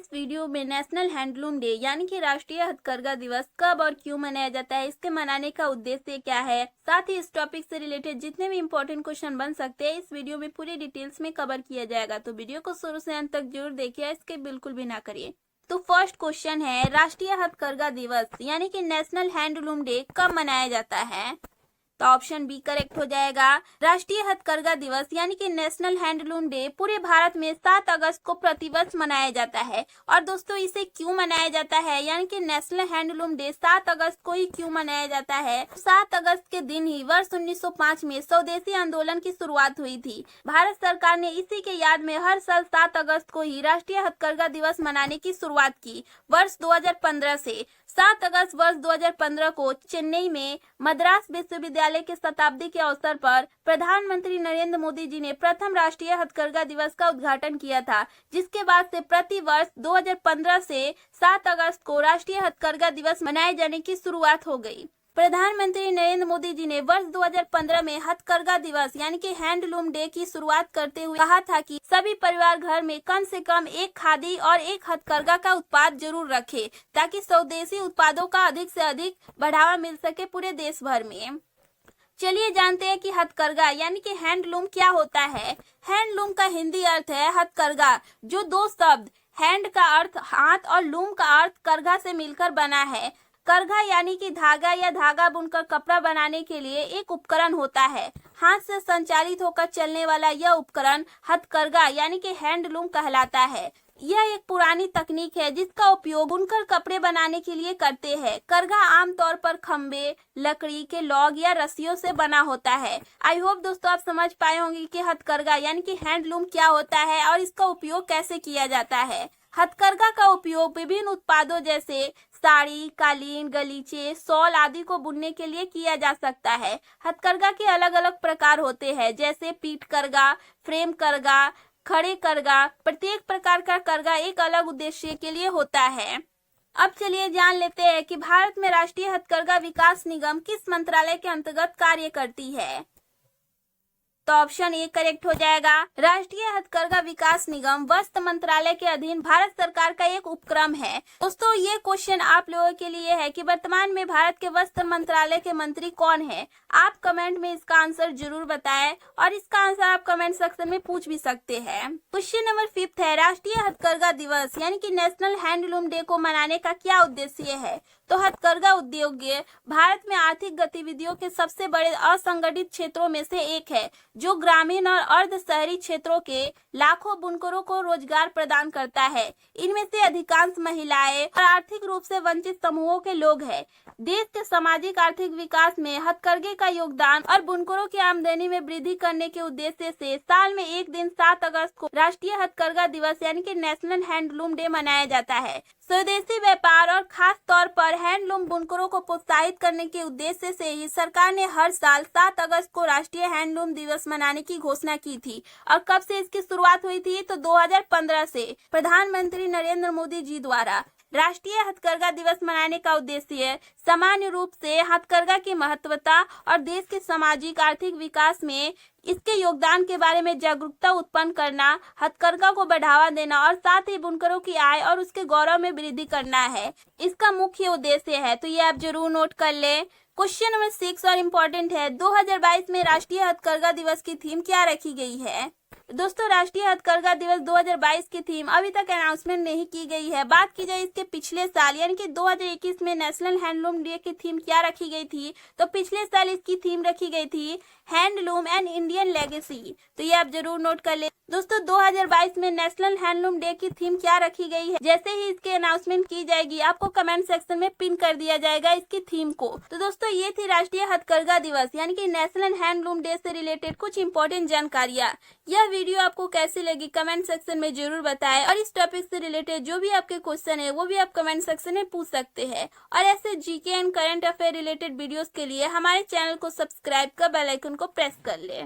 इस वीडियो में national handloom day यानी कि राष्ट्रीय हथकरघा दिवस कब और क्यों मनाया जाता है, इसके मनाने का उद्देश्य क्या है, साथ ही इस टॉपिक से रिलेटेड जितने भी इंपॉर्टेंट क्वेश्चन बन सकते हैं इस वीडियो में पूरी डिटेल्स में कवर किया जाएगा। तो वीडियो को शुरू से अंत तक जरूर देखिए, इसके बिल्कुल भी ना करिए। तो फर्स्ट क्वेश्चन है, राष्ट्रीय हथकरघा दिवस यानी कि नेशनल हैंडलूम डे कब मनाया जाता है? तो ऑप्शन बी करेक्ट हो जाएगा। राष्ट्रीय हथकरघा दिवस यानी कि नेशनल हैंडलूम डे पूरे भारत में 7 अगस्त को प्रतिवर्ष मनाया जाता है। और दोस्तों इसे क्यों मनाया जाता है, यानी कि नेशनल हैंडलूम डे 7 अगस्त को ही क्यों मनाया जाता है? 7 अगस्त के दिन ही वर्ष 1905 में स्वदेशी आंदोलन की शुरुआत हुई थी। भारत सरकार ने इसी के याद में हर साल 7 अगस्त को ही राष्ट्रीय हथकरघा दिवस मनाने की शुरुआत की। वर्ष 2015 से 7 अगस्त वर्ष 2015 को चेन्नई में मद्रास विश्वविद्यालय के शताब्दी के अवसर पर प्रधानमंत्री नरेंद्र मोदी जी ने प्रथम राष्ट्रीय हथकरघा दिवस का उद्घाटन किया था, जिसके बाद से प्रति वर्ष 2015 से 7 अगस्त को राष्ट्रीय हथकरघा दिवस मनाए जाने की शुरुआत हो गई। प्रधानमंत्री नरेंद्र मोदी जी ने वर्ष 2015 में हथकरघा दिवस यानी कि हैंडलूम डे की शुरुआत करते हुए कहा था कि सभी परिवार घर में कम से कम एक खादी और एक हथकरघा का उत्पाद जरूर रखें, ताकि स्वदेशी उत्पादों का अधिक से अधिक बढ़ावा मिल सके पूरे देश भर में। चलिए जानते हैं कि हथकरघा यानी कि हैंडलूम क्या होता है। हैंडलूम का हिंदी अर्थ है हथकरघा, जो दो शब्द हैंड का अर्थ हाथ और लूम का अर्थ करघा से मिलकर बना है। करघा यानी कि धागा या धागा बुनकर कपड़ा बनाने के लिए एक उपकरण होता है। हाथ से संचालित होकर चलने वाला यह उपकरण हथकरघा यानी कि हैंडलूम कहलाता है। यह एक पुरानी तकनीक है जिसका उपयोग बुनकर कपड़े बनाने के लिए करते हैं। करघा आमतौर पर खंबे, लकड़ी के लॉग या रस्सियों से बना होता है। आई होप दोस्तों आप समझ पाए होंगे कि हथकरघा यानी कि हैंडलूम क्या होता है और इसका उपयोग कैसे किया जाता है। हथकरघा का उपयोग विभिन्न उत्पादों जैसे साड़ी, कालीन, गलीचे, शॉल आदि को बुनने के लिए किया जा सकता है। हथकरघा के अलग अलग प्रकार होते हैं, जैसे पीठ करघा, फ्रेम करघा, खड़े करघा। प्रत्येक प्रकार का करघा एक अलग उद्देश्य के लिए होता है। अब चलिए जान लेते हैं कि भारत में राष्ट्रीय हथकरघा विकास निगम किस मंत्रालय के अंतर्गत कार्य करती है। तो ऑप्शन ए करेक्ट हो जाएगा। राष्ट्रीय हथकरघा विकास निगम वस्त्र मंत्रालय के अधीन भारत सरकार का एक उपक्रम है। दोस्तों ये क्वेश्चन आप लोगों के लिए है कि वर्तमान में भारत के वस्त्र मंत्रालय के मंत्री कौन है। आप कमेंट में इसका आंसर जरूर बताएं और इसका आंसर आप कमेंट सेक्शन में पूछ भी सकते हैं। क्वेश्चन नंबर 5 है, राष्ट्रीय हथकरघा दिवस यानी कि नेशनल हैंडलूम डे को मनाने का क्या उद्देश्य है। तो हथकरघा उद्योग भारत में आर्थिक गतिविधियों के सबसे बड़े असंगठित क्षेत्रों में से एक है, जो ग्रामीण और अर्ध शहरी क्षेत्रों के लाखों बुनकरों को रोजगार प्रदान करता है। इनमें से अधिकांश महिलाएं और आर्थिक रूप से वंचित समूहों के लोग हैं। देश के सामाजिक आर्थिक विकास में हथकरघे का योगदान और बुनकरों की आमदनी में वृद्धि करने के उद्देश्य से साल में एक दिन 7 अगस्त को राष्ट्रीय हथकरघा दिवस यानी कि नेशनल हैंडलूम डे मनाया जाता है। स्वदेशी व्यापार और खास तौर पर हैंडलूम बुनकरों को प्रोत्साहित करने के उद्देश्य से ही सरकार ने हर साल 7 अगस्त को राष्ट्रीय हैंडलूम दिवस मनाने की घोषणा की थी। और कब से इसकी शुरुआत हुई थी, तो 2015 से प्रधानमंत्री नरेंद्र मोदी जी द्वारा। राष्ट्रीय हथकरघा दिवस मनाने का उद्देश्य सामान्य रूप से हथकरघा की महत्वता और देश के सामाजिक आर्थिक विकास में इसके योगदान के बारे में जागरूकता उत्पन्न करना, हथकरघा को बढ़ावा देना और साथ ही बुनकरों की आय और उसके गौरव में वृद्धि करना है। इसका मुख्य उद्देश्य है, तो ये आप जरूर नोट कर ले। क्वेश्चन नंबर 6 और इम्पोर्टेंट है, 2022 में राष्ट्रीय हथकरघा दिवस की थीम क्या रखी गई है। दोस्तों राष्ट्रीय हथकरघा दिवस 2022 की थीम अभी तक अनाउंसमेंट नहीं की गई है। बात की जाए इसके पिछले साल यानी कि 2021 में नेशनल हैंडलूम डे की थीम क्या रखी गई थी, तो पिछले साल इसकी थीम रखी गई थी हैंडलूम एंड इंडियन लेगेसी। तो ये आप जरूर नोट कर ले। दोस्तों 2022 में नेशनल हैंडलूम डे की थीम क्या रखी गई है, जैसे ही इसकी अनाउंसमेंट की जाएगी आपको कमेंट सेक्शन में पिन कर दिया जाएगा इसकी थीम को। तो दोस्तों ये थी राष्ट्रीय हथकरघा दिवस यानी कि नेशनल हैंडलूम डे से रिलेटेड कुछ इंपॉर्टेंट जानकारियाँ। यह वीडियो आपको कैसी लगी कमेंट सेक्शन में जरूर बताएं और इस टॉपिक से रिलेटेड जो भी आपके क्वेश्चन है वो भी आप कमेंट सेक्शन में पूछ सकते हैं। और ऐसे GK and current affair related videos के लिए हमारे चैनल को सब्सक्राइब कर बेल आइकन को प्रेस कर ले।